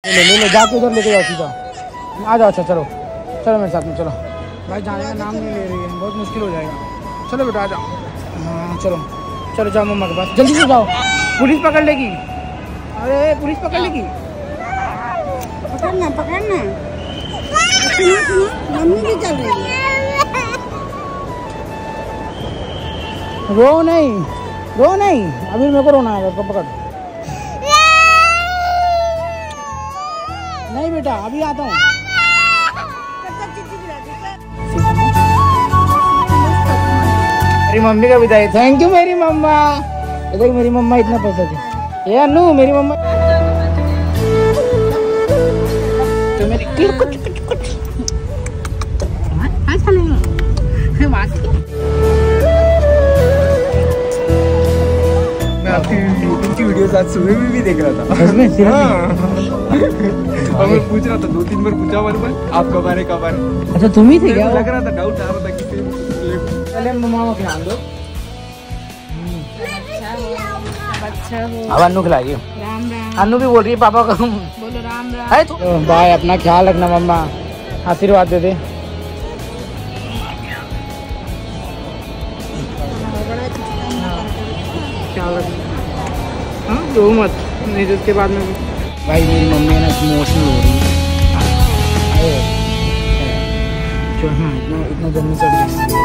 ले जाके उधर लेके जाओ सीधा। आ जाओ। अच्छा चलो चलो मेरे साथ में चलो। भाई जाने का नाम नहीं ले रही है, बहुत मुश्किल हो जाएगा। चलो बेटा आ जाओ। हाँ चलो चलो जाओ मम्मा के पास, जल्दी से जाओ, पुलिस पकड़ लेगी। अरे पुलिस पकड़ लेगी। पकड़ना पकड़ना, मम्मी भी चल रही है। रो नहीं अभी मेरे को रोना है, उसको पकड़। नहीं बेटा अभी आता हूँ। मेरी मम्मी का बताइए थैंक यू मेरी मम्मा। देख मेरी मम्मा इतना पैसा दी। ये अनु मेरी मम्मा तो मेरी कुछ मैं आपकी यूट्यूब की वीडियोस आज सुबह में भी देख रहा था। और मैं पूछ रहा था 2-3 बार पूछा बार आप कब आ रहे। अच्छा तुम ही थे क्या? लग रहा था, डाउट आ रहा था कि चले मम्मा को खिला दो। अब अन्नू खिलाइए। अन्नू भी बोल रही है पापा को बोलो राम राम। है तो भाई अपना ख्याल रखना मम्मा, आशीर्वाद दे दे। ख्याल रखना हाँ, रो मत नहीं तो उसके बाद में भाई मेरी मम्मी है ना इमोशनल हो रही है। जो हाँ इतना जल्दी चल रही है।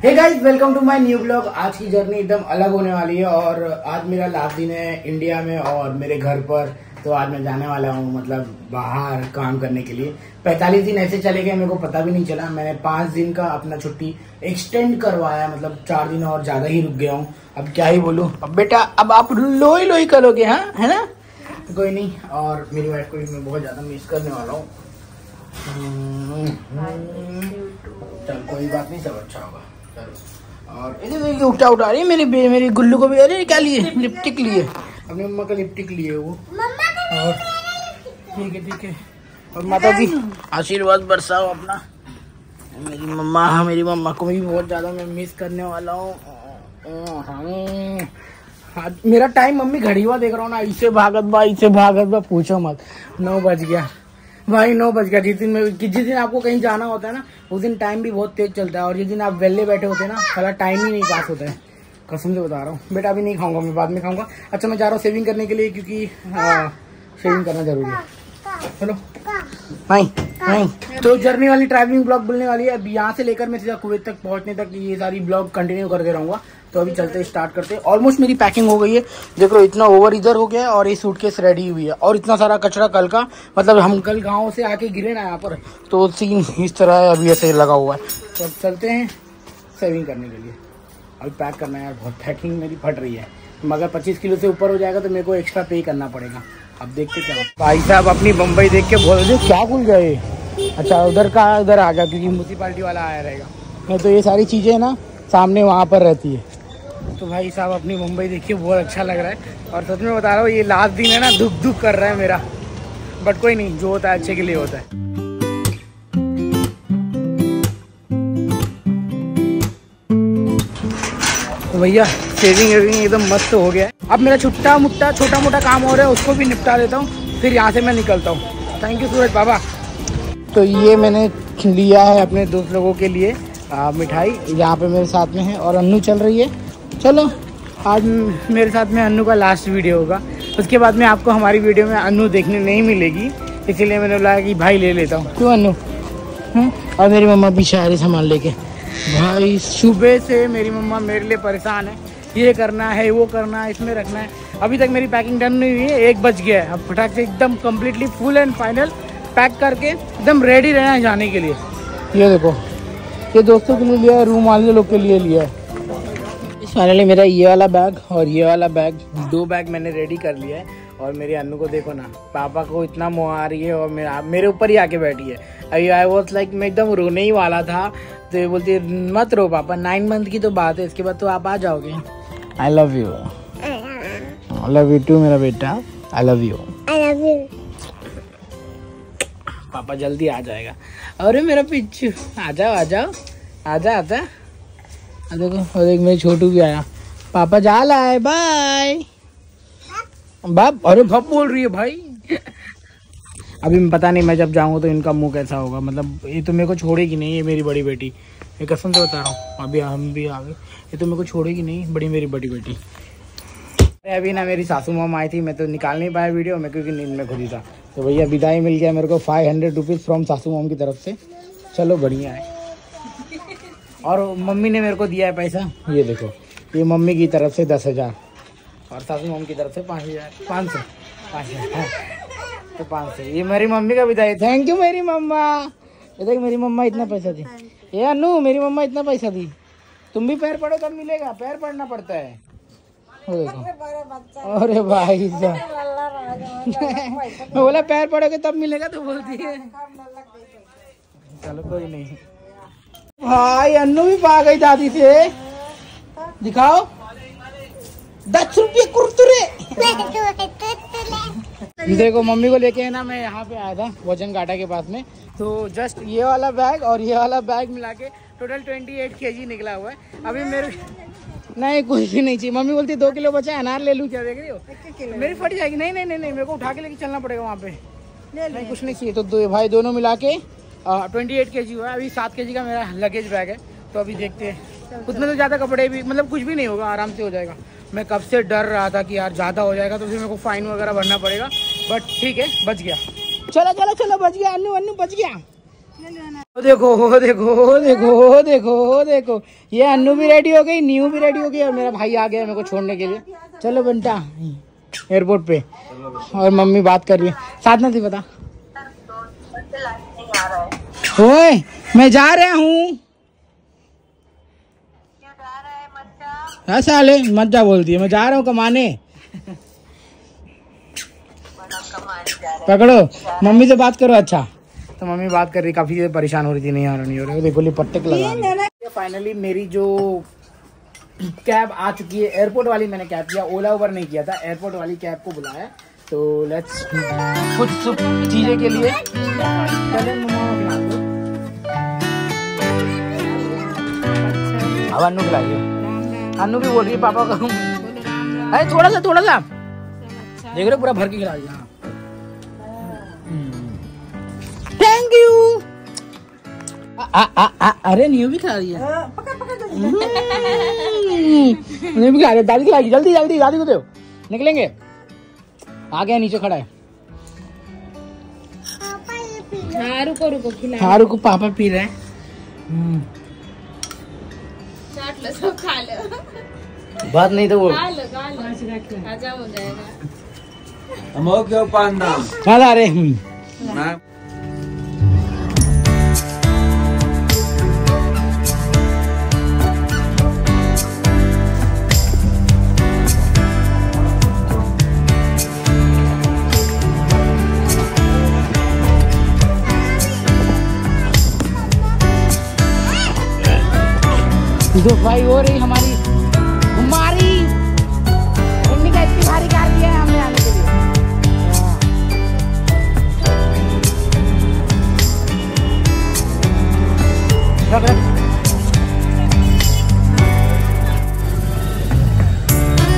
Hey guys welcome to my new blog. आज की जर्नी एकदम अलग होने वाली है और आज मेरा लास्ट दिन है इंडिया में और मेरे घर पर। तो आज मैं जाने वाला हूँ मतलब बाहर काम करने के लिए। 45 दिन ऐसे चले गए, मेरे को पता भी नहीं चला। मैंने 5 दिन का अपना छुट्टी एक्सटेंड करवाया, मतलब 4 दिन और ज्यादा ही रुक गया हूँ। अब क्या ही बोलूँ। अब बेटा अब आप लोई करोगे हाँ, है ना? कोई नहीं। और मेरी वाइफ को भी मैं बहुत ज्यादा मिस करने वाला हूँ। चल कोई बात नहीं, सब अच्छा होगा। और इधर उठा रही है मेरी गुल्लू को भी। अरे क्या लिए? लिपस्टिक लिए, अपनी मम्मा का लिपस्टिक लिए वो। और ठीक है। और माता जी आशीर्वाद बरसाओ अपना। मेरी मम्मा को भी बहुत ज्यादा मैं मिस करने वाला हूँ। मेरा टाइम मम्मी घड़ी हुआ देख रहा हूँ ना, इससे भागत बा पूछो मत। 9 बज गया भाई, 9 बज गया। जिस दिन आपको कहीं जाना होता है ना उस दिन टाइम भी बहुत तेज चलता है और जिस दिन आप वेले बैठे होते हैं ना सारा टाइम ही नहीं पास होता है। कसम से बता रहा हूँ बेटा, अभी नहीं खाऊंगा मैं, बाद में खाऊंगा। अच्छा मैं जा रहा हूँ सेविंग करने के लिए क्योंकि सेविंग करना जरूरी है। चलो नहीं तो जर्नी वाली ट्रैवलिंग ब्लॉग बोलने वाली है। अब यहाँ से लेकर मैं सीधा कुवैत तक पहुँचने तक ये सारी ब्लॉग कंटिन्यू करते रहूंगा। तो अभी चलते स्टार्ट करते। ऑलमोस्ट मेरी पैकिंग हो गई है, देखो इतना ओवर इधर हो गया है और ये सूटकेस रेडी हुई है और इतना सारा कचरा कल का, मतलब हम कल गाँव से आके गिरे ना यहाँ पर, तो सीन इस तरह है अभी ऐसे लगा हुआ है। तो अब चलते हैं सेविंग करने के लिए। अभी पैक करना है यार, बहुत पैकिंग मेरी फट रही है। मगर 25 किलो से ऊपर हो जाएगा तो मेरे को एक्स्ट्रा पे करना पड़ेगा। अब देखते क्या। भाई साहब अपनी बम्बई देख के बोल रहे क्या भूल गए। अच्छा उधर आ गया क्योंकि म्यूनसिपालिटी वाला आया रहेगा, नहीं तो ये सारी चीजें ना सामने वहाँ पर रहती है। तो भाई साहब अपनी मुंबई देखिए बहुत अच्छा लग रहा है और सच में बता रहा हूँ ये लास्ट दिन है ना, दुख कर रहा है मेरा। बट कोई नहीं, जो होता है अच्छे के लिए होता है। तो भैया सेविंग एकदम मस्त हो गया है। अब मेरा छोटा मोटा काम हो रहा है उसको भी निपटा देता हूँ, फिर यहाँ से मैं निकलता हूँ। थैंक यू सूरज बाबा। तो ये मैंने लिया है अपने दोस्त लोगों के लिए मिठाई, यहाँ पे मेरे साथ में है और अन्नू चल रही है। चलो आज मेरे साथ में अन्नू का लास्ट वीडियो होगा, उसके बाद में आपको हमारी वीडियो में अन्नू देखने नहीं मिलेगी, इसीलिए मैंने बोला कि भाई ले लेता हूँ। क्यों अन्नू? और मेरी मम्मा पीछे आ रही सामान लेके। भाई सुबह से मेरी मम्मा मेरे लिए परेशान है, ये करना है वो करना है इसमें रखना है। अभी तक मेरी पैकिंग डन नहीं हुई है, 1 बज गया है। अब फटाक से एकदम completely full and final pack करके एकदम रेडी रहना है जाने के लिए। ये देखो ये दोस्तों के लिए लिया है, रूम वाले लोग के लिए लिया है। फाइनली मेरा ये वाला बैग और ये वाला बैग, 2 बैग मैंने रेडी कर लिया है। और मेरी अन्नू को देखो ना, पापा को इतना मोह आ रही है और मेरे ऊपर ही आके बैठी है। अभी आई वॉज लाइक मैं एकदम रोने ही वाला था, तो ये बोलती मत रो पापा, 9 मंथ की तो बात है, इसके बाद तो आप आ जाओगे। आई लव यू टू मेरा बेटा, आई लव यू। पापा जल्दी आ जाएगा। अरे मेरा पिच्चू, आ जाओ आ जाओ, आजा आजा। देखो और एक मेरे छोटू भी आया। पापा जा लाए, बाय बाप। अरे भप बोल रही है भाई। अभी मैं पता नहीं, मैं जब जाऊंगा तो इनका मुंह कैसा होगा। मतलब ये तो मेरे को छोड़ेगी नहीं, ये मेरी बड़ी बेटी, ये कसम से बता रहा हूँ। अभी हम भी आ गए, ये तो मेरे को छोड़ेगी नहीं, मेरी बड़ी बेटी। अभी ना मेरी सासू मामा आई थी, मैं तो निकाल नहीं पाया वीडियो में क्योंकि नींद में खुद ही था। तो भैया विदाई मिल गया मेरे को 500 रुपीज़ फ्रॉम सासू मामा की तरफ से। चलो बढ़िया है। और मम्मी ने मेरे को दिया है पैसा, ये देखो, ये मम्मी की तरफ से 10,000 और सासू मामा की तरफ से 5,000 500 तो 500। ये मेरी मम्मी का विदाई। थैंक यू मेरी मम्मा। ये देख मेरी मम्मा इतना पैसा दी। ये अनु, मेरी मम्मा इतना पैसा दी। तुम भी पैर पड़ो तब मिलेगा, पैर पड़ना पड़ता है। देखो अरे भाई मैं बोला पैर पड़ोगे तब मिलेगा तो बोलती है। चलो कोई नहीं। भाई अन्नू भी पा गई दादी से। दिखाओ 10 रुपये कुरकुरे। देखो मम्मी को लेके है ना, मैं यहाँ पे आया था वजन काटा के पास में। तो जस्ट ये वाला बैग और ये वाला बैग मिला के टोटल 28 kg निकला हुआ है। अभी मेरे नहीं कुछ भी नहीं चाहिए। मम्मी बोलती है 2 किलो बचा है, अनार ले लूँ क्या? देख रही हो मेरी फट जाएगी। नहीं नहीं नहीं नहीं, मेरे को उठा के लेके चलना पड़ेगा वहाँ पे। नहीं कुछ नहीं चाहिए। तो भाई दोनों मिला के 28 kg हुआ है। अभी 7 kg का मेरा लगेज बैग है। तो अभी देखते हैं, उतने तो ज़्यादा कपड़े भी मतलब कुछ भी नहीं होगा, आराम से हो जाएगा। मैं कब से डर रहा था कि यार ज़्यादा हो जाएगा तो फिर मेरे को फाइन वगैरह भरना पड़ेगा, बट ठीक है बच गया। चलो चलो चलो बच गया, अन्नू अन्नू बच गया। देखो हो देखो हो देखो हो देखो हो देखो, ये अन्नू भी रेडी हो गई, न्यू भी रेडी हो गई और मेरा भाई आ गया मेरे को छोड़ने के लिए। चलो बंटा एयरपोर्ट पे। और मम्मी बात कर रही है, साथ में थी बता। ओए मैं जा रहा हूँ। साले मत जा बोलती है, मैं जा रहा हूँ कमाने। पकड़ो मम्मी से बात करो। अच्छा तो मम्मी बात कर रही, काफी परेशान हो रही थी, नहीं आ रही। देखो लिपट्टे लगा। फाइनली मेरी जो कैब आ चुकी है, एयरपोर्ट वाली मैंने कैब किया, ओला उबर नहीं किया था, एयरपोर्ट वाली कैब को बुलाया। तो लेट्स कुछ चीजें के लिए अब अन्नू खिलाइए। अन्नू भी बोल रही है पापा का। अरे थोड़ा सा देख रहे पूरा भर के खिला दिया। Thank you. अरे न्यू भी खा रही है। न्यू भी खा रही है। दादी खिलाएगी, जल्दी जल्दी दादी को दो, निकलेंगे। आ गया, नीचे खड़ा है। रुको खिला। हाँ रुको, पापा पी रहे हैं। सब खा लो। बात नहीं तो वो खा लो हजम हो जाएगा। हम क्यों पाना चला रे। जो भाई हो रही हमारी मम्मी का इतनी भारी कार दिया है हमने आने के लिए।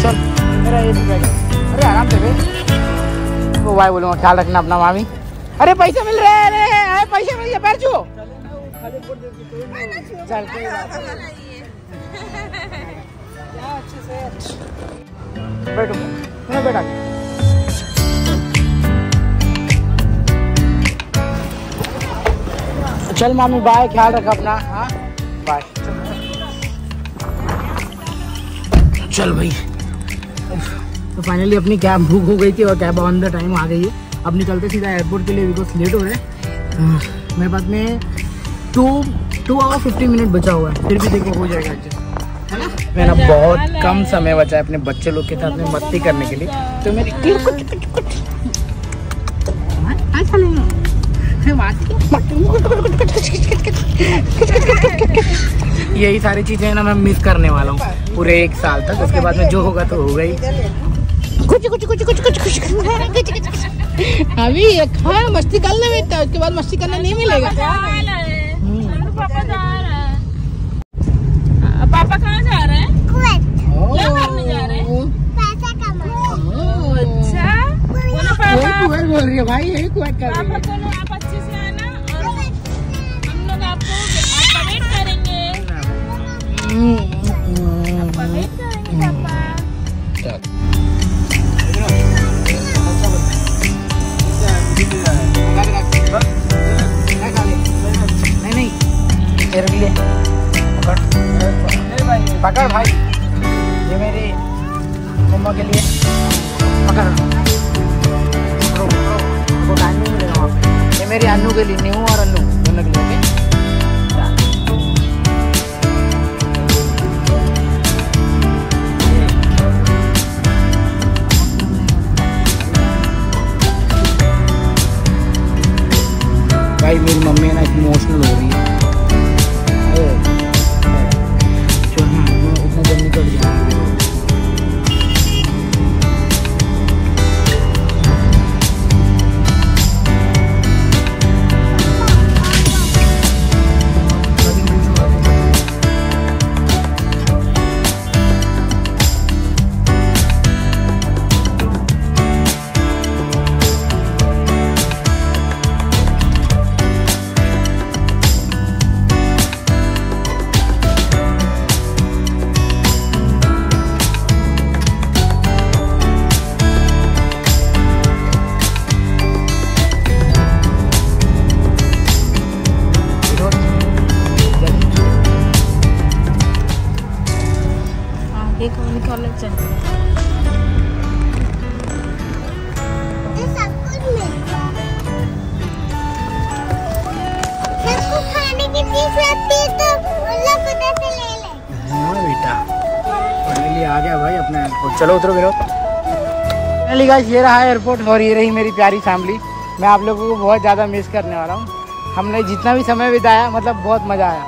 चल मेरा ये बैग। अरे आराम से भाई, वो भाई बोलूँगा ख्याल रखना अपना मामी। अरे पैसे मिल रहे हैं, अरे पैसे मिल गए, पैर छू। चल बैठो मैं बैठा। चल मामी बाय, ख्याल रख अपना। हाँ बाय। चल भाई, तो फाइनली अपनी कैब बुक हो गई थी और कैब ऑन द टाइम आ गई है। अब निकलते सीधा एयरपोर्ट के लिए, बिकॉज लेट हो रहे हैं। मेरे पास में 2 आवर 50 मिनट बचा हुआ है, फिर भी देखो हो जाएगा है ना। मेरा बहुत कम समय बचा है अपने बच्चे लोग के साथ में मस्ती करने के लिए। तो मेरी यही सारी चीजें ना मैं मिस करने वाला हूँ पूरे 1 साल तक। उसके बाद में जो होगा तो होगा ही। कुछ अभी ये खा मस्ती कर ले बेटा, उसके बाद मस्ती करने नहीं मिलेगा। पापा जा रहे हैं। पापा कहाँ जा रहे हैं? क्या करने जा रहे हैं? पैसा कमाने। अच्छा बोलो पापा। कुवैत बोल रही है भाई, यही कुवैत कर रही है। पापा बोलो आप अच्छे से आना और हम लोग आपका वेट करेंगे। आपका वेट करेंगे पापा। नहीं तेरे लिए पकड़ भाई, ये मेरी मम्मा के लिए पकड़। टाइम नहीं मिलेगा वहाँ पे। ये मेरी अन्नू के लिए, न्यू और अन्नू दोनों के लिए। भाई मेरी मम्मी ना इमोशनल हो रही है। इतना जल्दी निकल गया। निकालने चाहिए। सबको खाने की चीज लगती है तो मतलब पता से ले ले। हाँ बेटा, फाइनली आ गया भाई अपना एयरपोर्ट। चलो उतरो फिर। फाइनली गाइस ये रहा एयरपोर्ट और ये रही मेरी प्यारी फैमिली। मैं आप लोगों को बहुत ज़्यादा मिस करने वाला हूँ। हमने जितना भी समय बिताया मतलब बहुत मज़ा आया।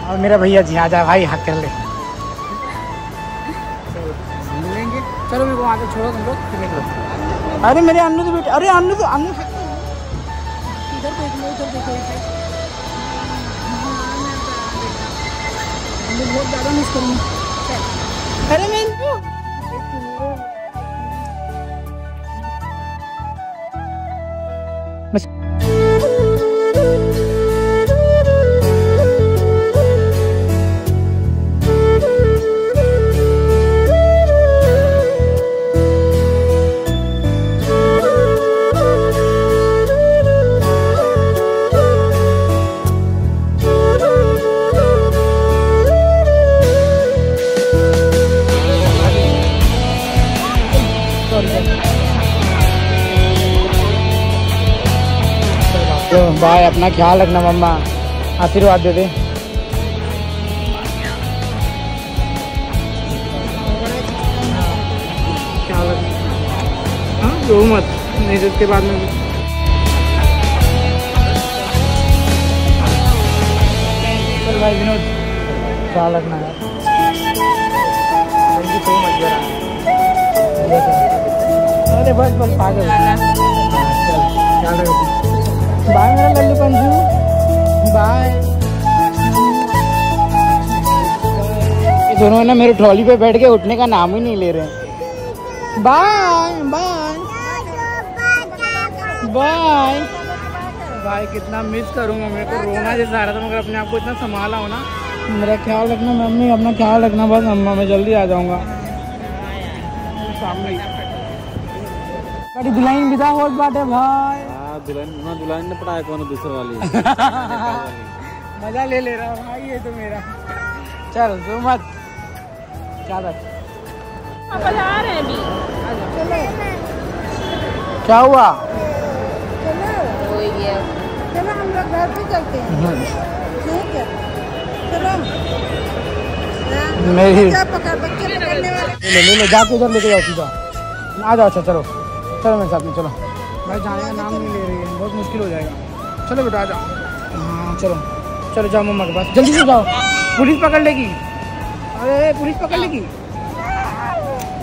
और मेरा भैया जी आ जा भाई, हक कर ले। मिलेंगे, चलो मेरे को वहाँ पे छोड़ो तुम लोग, फिर निकलो। अरे मेरे अन्नू तो बेटे, अरे अन्नू तो अन्नू इधर देख लो, इधर देखो। अन्नू बहुत ज़्यादा मिस करूँगी। अरे मैं बाय, अपना ख्याल रखना मम्मा, आशीर्वाद दे दे। ख्याल रखना, हाँ रो मत, नहीं तो उसके बाद में चल भाई विनोद, ख्याल रखना है। थैंक यू सो मच यार। अरे बस बस पागल, चल ख्याल रखो। बाय मेरा लल्लू पंजू, बाय। ये दोनों ना मेरे ट्रॉली पे बैठ के उठने का नाम ही नहीं ले रहे। बाय बाय बाय भाई, कितना मिस करूंगा। मेरे को रोना जैसा आ रहा था मगर अपने आप को इतना संभाला हो ना। मेरा ख्याल रखना मम्मी, अपना ख्याल रखना बस। अम्मा मैं जल्दी आ जाऊंगा। सामने दुल्हन विदा हो बाटे भाई। दुल्हन ने पढ़ाया कौन दूसरे वाली मजा ले रहा भाई ये तो मेरा। चल जो मत, क्या पापा जा रहे हैं अभी। क्या हुआ? चलो हम लोग घर पे चलते हैं। ठीक है चलो। मेरी बच्चे पकड़ने वाले ले जाके उधर लेके जाओ सीधा। आ जाओ। अच्छा चलो चलो मेरे साथ में चलो। भाई जाने का नाम नहीं ले रही है, बहुत मुश्किल हो जाएगा। चलो बेटा आ जाओ। हाँ चलो चलो जाओ मम्मा के पास, जल्दी से जाओ, पुलिस पकड़ लेगी। आ अरे पुलिस पकड़ लेगी।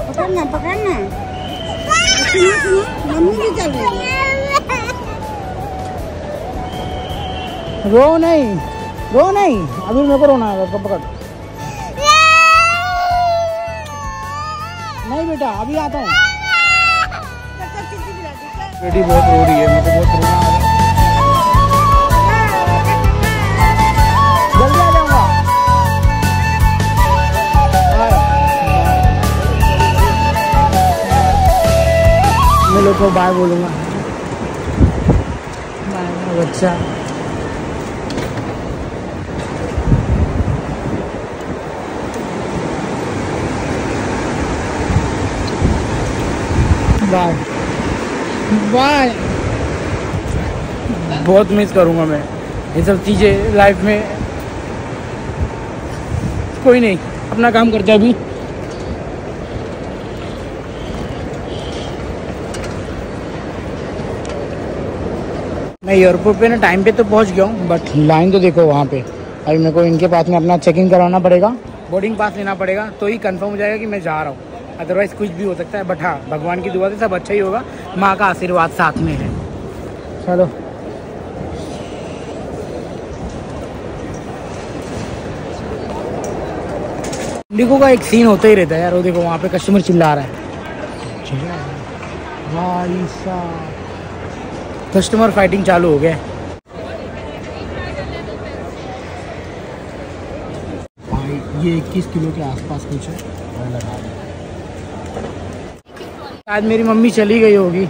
पकड़ना पकड़ना। मम्मी भी चल रही है। रो नहीं अभी मेरे को रोना है। पकड़। नहीं बेटा अभी आता हूँ। बेटी बहुत रो रही है, मेरे को बहुत रोना आ रहा है। जल्दी आ जाऊंगा। मैं लोग को बाय बोलूंगा। बाय बच्चा। Bye bye. बहुत मिस करूंगा मैं ये सब चीज़ें लाइफ में। कोई नहीं, अपना काम करते अभी। मैं एयरपोर्ट पे ना टाइम पे तो पहुंच गया हूँ, बट लाइन तो देखो वहाँ पे। अभी मेरे को इनके पास में अपना चेकिंग करवाना पड़ेगा, बोर्डिंग पास लेना पड़ेगा, तो ही कंफर्म हो जाएगा कि मैं जा रहा हूँ। अदरवाइज़ कुछ भी हो सकता है। बट हाँ, भगवान की दुआ से सब अच्छा ही होगा, माँ का आशीर्वाद साथ में है। चलो इंडिगो का एक सीन होता ही रहता है यार। वो देखो वहाँ पे कस्टमर चिल्ला रहा है। भाई साहब, कस्टमर फाइटिंग चालू हो गया। भाई ये 21 किलो के आसपास कुछ है। शायद मेरी मम्मी चली गई होगी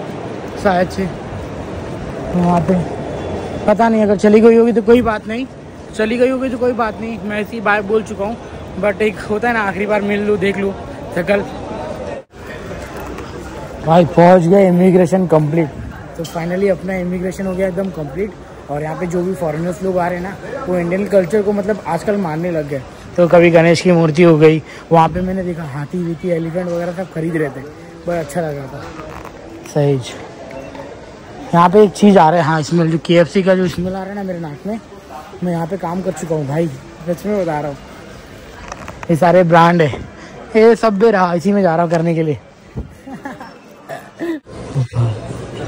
शायद से वहाँ पे, पता नहीं। अगर चली गई होगी तो कोई बात नहीं, चली गई होगी तो कोई बात नहीं। मैं ऐसी बाय बोल चुका हूँ, बट एक होता है ना आखिरी बार मिल लूँ देख लूँ शक्ल। भाई पहुँच गए इमिग्रेशन कंप्लीट। तो फाइनली अपना इमिग्रेशन हो गया एकदम कंप्लीट। और यहाँ पे जो भी फॉरेनर्स लोग आ रहे हैं ना, वो इंडियन कल्चर को मतलब आजकल मानने लग गए। तो कभी गणेश की मूर्ति हो गई, वहाँ पे मैंने देखा हाथी वीथी एलिफेंट वगैरह सब खरीद रहे थे, बड़ा अच्छा लग रहा था। सही। यहाँ पे एक चीज़ आ रहा है, हाँ स्मेल, जो KFC का जो स्मेल आ रहा है ना मेरे नाक में। मैं यहाँ पे काम कर चुका हूँ भाई, सच में बता रहा हूँ। ये सारे ब्रांड है, ये सब भी रहा, इसी में जा रहा हूँ करने के लिए।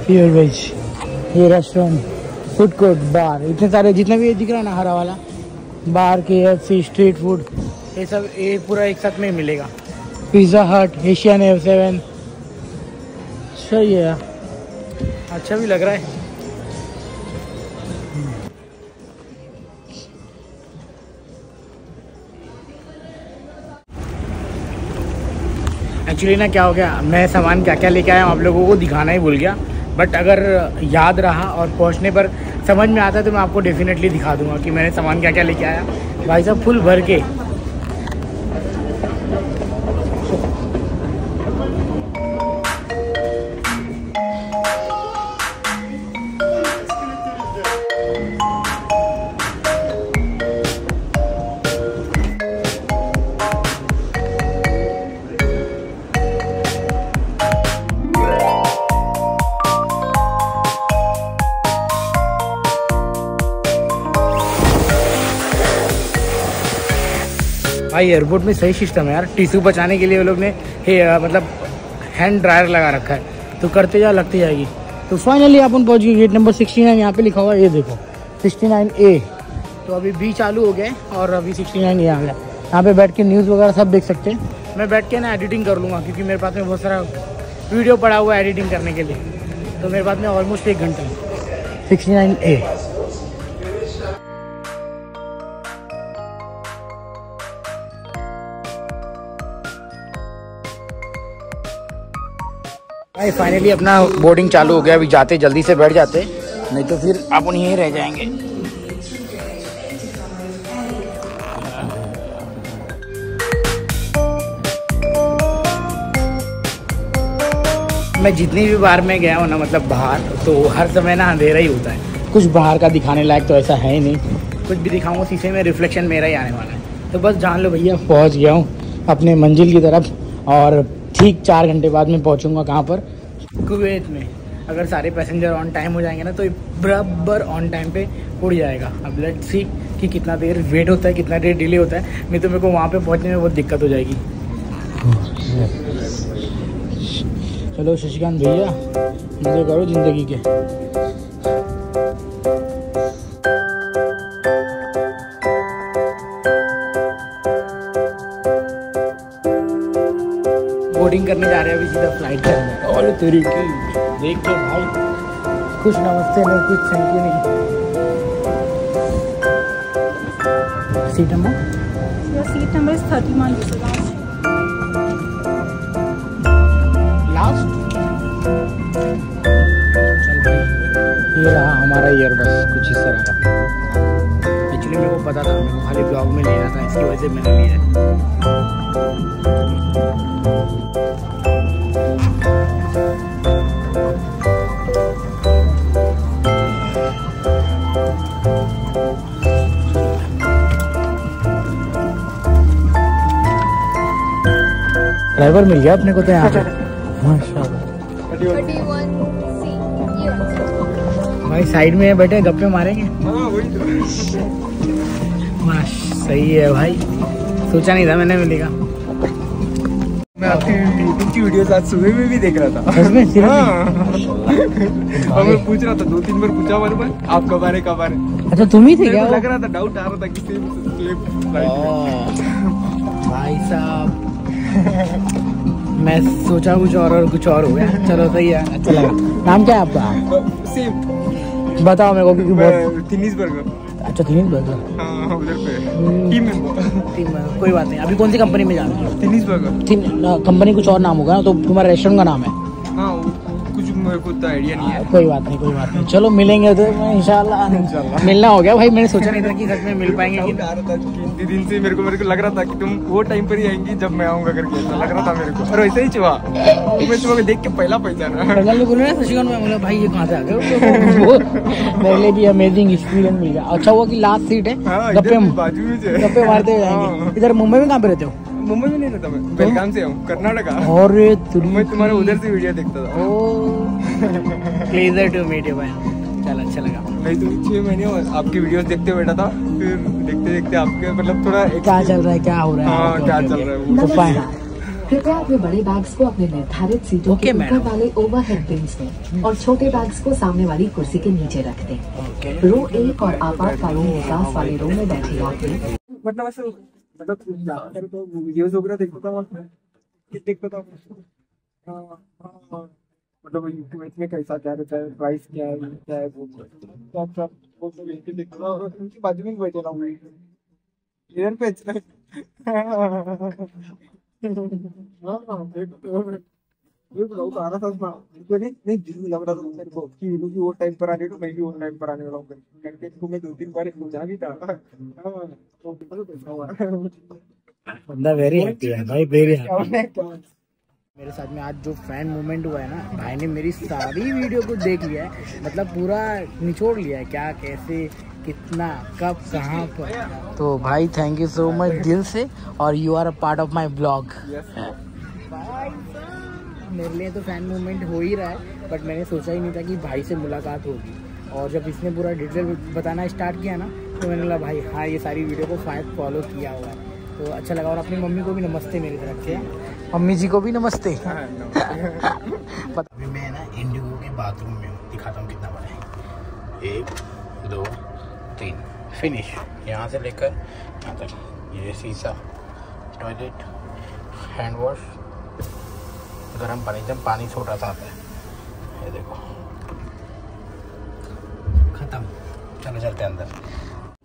प्योर वेज, ये रेस्टोरेंट, फूड कोर्ट, बार, इतने सारे जितने भी ये दिख रहा है ना हरा वाला, बार, KFC, स्ट्रीट फूड, ये सब ये पूरा एक साथ में मिलेगा। पिज़्ज़ा हट, एशियन F7, सही है यार, अच्छा भी लग रहा है। एक्चुअली ना क्या हो गया, मैं सामान क्या क्या लेके आया हूँ आप लोगों को दिखाना ही भूल गया। बट अगर याद रहा और पहुँचने पर समझ में आता है तो मैं आपको डेफिनेटली दिखा दूंगा कि मैंने सामान क्या क्या लेके आया। भाई साहब फुल भर के। भाई एयरपोर्ट में सही सिस्टम है यार, टिश्यू बचाने के लिए वो लोग ने मतलब हैंड ड्रायर लगा रखा है, तो करते जा लगती जाएगी। तो फाइनली अपन पहुंच गए गेट नंबर 69। यहाँ पे लिखा हुआ है, ये देखो 69A। तो अभी B चालू हो गया और अभी 69A आ गया। यहाँ पे बैठ के न्यूज़ वगैरह सब देख सकते हैं। मैं बैठ के ना एडिटिंग कर लूँगा, क्योंकि मेरे पास में बहुत सारा वीडियो पड़ा हुआ है एडिटिंग करने के लिए। तो मेरे पास में ऑलमोस्ट 1 घंटा। 69A। भाई फाइनली अपना बोर्डिंग चालू हो गया। अभी जाते जल्दी से बैठ जाते, नहीं तो फिर अपन यहीं रह जाएंगे। मैं जितनी भी बार मैं गया हूँ ना मतलब बाहर, तो हर समय ना अंधेरा ही होता है। कुछ बाहर का दिखाने लायक तो ऐसा है ही नहीं। कुछ भी दिखाऊंगा शीशे में रिफ्लेक्शन मेरा ही आने वाला है। तो बस जान लो भैया पहुँच गया हूँ अपने मंजिल की तरफ। और ठीक 4 घंटे बाद में पहुंचूंगा कहाँ पर, कुवैत में। अगर सारे पैसेंजर ऑन टाइम हो जाएंगे ना तो बराबर ऑन टाइम पे उड़ जाएगा। अब लेट्स सी कि कितना देर वेट होता है, कितना देर डिले होता है, नहीं तो मेरे को वहाँ पे पहुँचने में बहुत दिक्कत हो जाएगी। चलो शशिकांत भैया, मजे करो जिंदगी के। बोर्डिंग करने जा रहे हैं अभी सीधा फ्लाइट करने। और तेरी की देख लो भाई, कुछ नमस्ते नहीं, कुछ थैंक यू नहीं। Seat number 31 last. चल भाई, ये रहा हमारा ईयरबड्स, कुछ इस तरह का। एक्चुअली मेरे को पता था, मेरे को खाली ब्लॉग में लेना था, इसकी वजह से मैंने लिया है। ड्राइवर मिल गया अपने को तो यहाँ पे, माशाल्लाह। 31C भाई साइड में बैठे गप्पे मारेंगे। माश सही है भाई, सोचा नहीं था मैंने मिलेगा। मैं आपकी यूट्यूब की वीडियोस आज सुबह में भी देख रहा था। सच में? हाँ। और मैं पूछ रहा था, 2-3 बार पूछा बार आप कब आ रहे। अच्छा तुम ही थे क्या? लग रहा था, डाउट आ रहा था कि सेम भाई साहब। मैं सोचा कुछ और कुछ और हो गया। चलो सही है, अच्छा लगा। नाम क्या है आपका? सेम बताओ मेरे को, क्योंकि बहुत। थिनीज बर्गर। अच्छा थिनीज बर्गर। हाँ उधर पे टीम में। कोई बात नहीं। अभी कौन सी कंपनी में जा रहे हो? थिनीज बर्गर। कंपनी कुछ और नाम होगा ना, तो तुम्हारा रेस्टोरेंट का नाम है? हाँ कुछ मेरे को तो आइडिया नहीं है। कोई बात नहीं, कोई बात नहीं। चलो मिलेंगे तो इंशाल्लाह। मिलना हो गया भाई, मैंने सोचा नहीं था कि सच में मिल पाएंगे। डाउट आ रहा था कि दिन से मेरे को लग रहा था कि तुम वो टाइम पर ही आएंगी जब मैं आऊंगा करके, ऐसा लग रहा था मेरे को। और वैसे ही चुहा, मैं चुहा को देख के पहला पहचाना। पहले बोले ना शशिकांत, मैं बोला भाई ये कहाँ से आ गए। मेरे लिए भी अमेजिंग एक्सपीरियंस मिल गया। अच्छा हुआ कि लास्ट सीट है, गप्पे बाजू में गप्पे मारते जाएंगे। इधर मुंबई में कहाँ पे रहते हो? मुंबई में नहीं रहता मैं, बेलगाम से हूँ, कर्नाटका। और मैं तुम्हारे उधर से वीडियो देखता था। प्लेजर टू मीट यू भाई। चल अच्छा लगा। नहीं तो 6 महीने आपकी वीडियोस देखते हुए बैठा था, फिर देखते देखते आपके मतलब थोड़ा क्या चल रहा है, क्या हो रहा है। हाँ क्या चल रहा है तो फाइन। कृपया अपने बड़े बैग्स को अपने निर्धारित सीटों के ऊपर वाले ओवरहेड बिन्स में और छोटे बैग्स को सामने वाली कुर्सी के नीचे रख दें। रो 1 और आपातकालीन निकास वाले रो में बैठे यात्री मतलब ऐसे तो वीडियोस वगैरह देखता था। मतलब यूट्यूब में कैसा क्या रहता है, प्राइस क्या है वो सब देखता था। और उनकी बाजू में बैठे ना इधर पे आ रहा था नहीं दिल लग रहा था मेरे को कि वो टाइम पर आने, तो मैं भी वो टाइम पर आने वाला हूँ करके इसको मैं 2-3 बार पूछा भी था। बंदा वेरी हैप्पी है भाई, वेरी हैप्पी। मेरे साथ में आज जो फैन मूवमेंट हुआ है ना, भाई ने मेरी सारी वीडियो को देख लिया है, मतलब पूरा निचोड़ लिया है, क्या कैसे कितना कब कहाँ पर। तो भाई थैंक यू सो मच दिल से, और you are a part of my blog. मेरे लिए तो फैन मूवमेंट हो ही रहा है, बट मैंने सोचा ही नहीं था कि भाई से मुलाकात होगी। और जब इसने पूरा डिटेल बताना स्टार्ट किया ना, तो मैंने बोला भाई हाँ ये सारी वीडियो को फॉलो किया हुआ है, तो अच्छा लगा। और अपनी मम्मी को भी नमस्ते मेरी तरफ से, मम्मी जी को भी नमस्ते। अभी मैं ना इंडिगो के बाथरूम में हूँ, दिखाता हूँ कितना बड़ा है। 1 2 3 फिनिश। यहाँ से लेकर यहाँ तक ये शीशा, टॉयलेट, हैंड वॉश, गर्म पानी, एकदम पानी छोटा सा आता है। ये देखो खत्म। चलो चलते अंदर।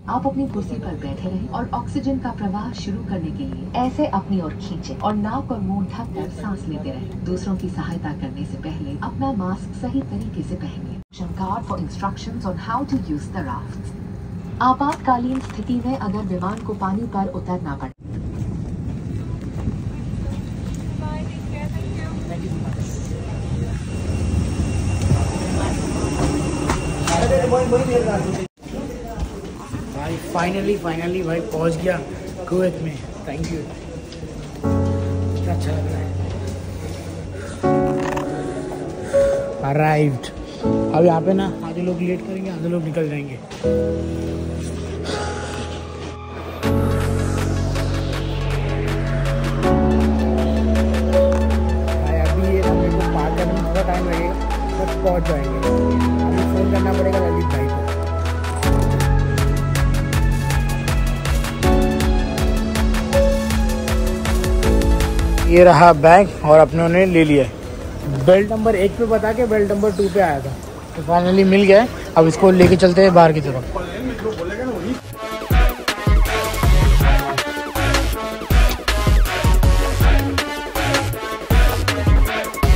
आप अपनी कुर्सी पर बैठे रहें और ऑक्सीजन का प्रवाह शुरू करने के लिए ऐसे अपनी ओर खींचें और नाक और मुंह ढककर सांस लेते रहें। दूसरों की सहायता करने से पहले अपना मास्क सही तरीके से पहनें। Card for instructions on how to use the rafts. आपातकालीन स्थिति में अगर विमान को पानी पर उतरना पड़े। भाई फाइनली भाई पहुंच गया कुवैत में। थैंक यू, अच्छा लग रहा है। अराइव्ड। अब यहाँ पे ना आधे लोग लेट करेंगे, आधे लोग निकल जाएंगे। टाइम लगेगा, बस पहुँच जाएंगे। अभी फ़ोन करना पड़ेगा ललित भाई को। ये रहा बैग और अपनों ने ले लिया है। बेल्ट नंबर 1 पे बता के बेल्ट नंबर 2 पे आया था, तो फाइनली मिल गया है। अब इसको लेके चलते हैं बाहर की तरफ।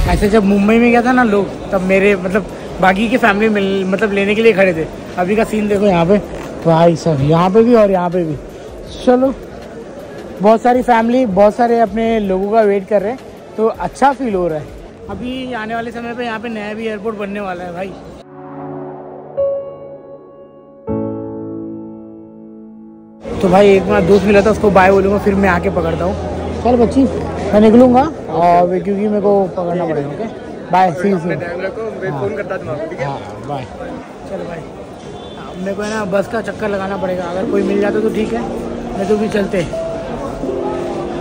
ऐसे जब मुंबई में गया था ना लोग, तब मेरे मतलब बाकी की फैमिली मतलब लेने के लिए खड़े थे। अभी का सीन देखो यहाँ पे, भाई सब यहाँ पे भी और यहाँ पे भी। चलो, बहुत सारी फैमिली, बहुत सारे अपने लोगों का वेट कर रहे हैं, तो अच्छा फील हो रहा है। अभी आने वाले समय पे यहाँ पे नया भी एयरपोर्ट बनने वाला है भाई। तो भाई एक बार दोस्त मिला था, उसको बाय बोलूँगा, फिर मैं आके पकड़ता हूँ। चल बच्ची, मैं निकलूँगा और क्योंकि मेरे को पकड़ना पड़ेगा। Okay bye, see you soon. Phone करता तुम्हारा, ठीक है? हाँ बाय। चलो भाई, मेरे को है ना बस का चक्कर लगाना पड़ेगा, अगर कोई मिल जाता तो ठीक है, नहीं तो भी चलते।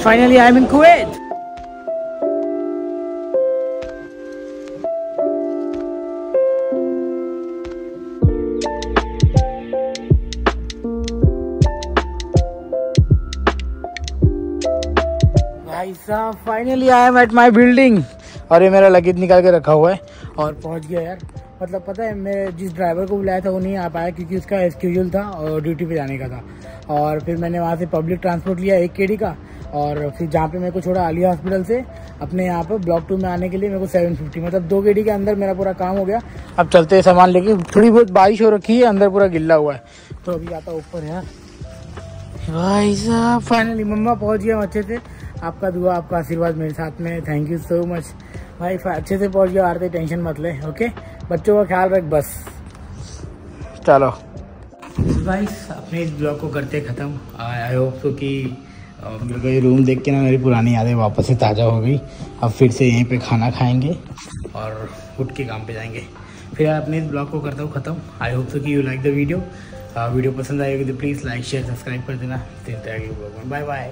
Finally I am in Kuwait. भाई साहब finally I am at my building, और ये मेरा लगेज निकाल के रखा हुआ है और पहुंच गया यार। मतलब पता है, मैं जिस ड्राइवर को बुलाया था वो नहीं आ पाया क्योंकि उसका स्केड्यूल था और ड्यूटी पे जाने का था। और फिर मैंने वहाँ से पब्लिक ट्रांसपोर्ट लिया 1 KD का, और फिर जहाँ पे मेरे को छोड़ा आलिया हॉस्पिटल से अपने यहाँ पर ब्लॉक 2 में आने के लिए मेरे को 750, मतलब 2 KD के अंदर मेरा पूरा काम हो गया। अब चलते हैं सामान लेके। थोड़ी बहुत बारिश हो रखी है, अंदर पूरा गिल्ला हुआ है, तो अभी आता ऊपर यार। भाई साहब फाइनली मम्मा पहुँच गया अच्छे से। आपका दुआ, आपका आशीर्वाद मेरे साथ में, थैंक यू सो मच भाई। अच्छे से पहुँच गया, आरती टेंशन मत ले। ओके, बच्चों का ख्याल रख बस। चलो भाई, अपने इस ब्लॉग को करते ख़त्म। आई होप सो कि मेरे को ये रूम देख के ना मेरी पुरानी यादें वापस से ताज़ा हो गई। अब फिर से यहीं पे खाना खाएंगे और उठ के काम पे जाएंगे। फिर अपने इस ब्लॉग को करता हूँ ख़त्म। आई होप सो कि you like the video. Video पसंद आएगी तो प्लीज़ लाइक शेयर सब्सक्राइब कर देना। Bye bye.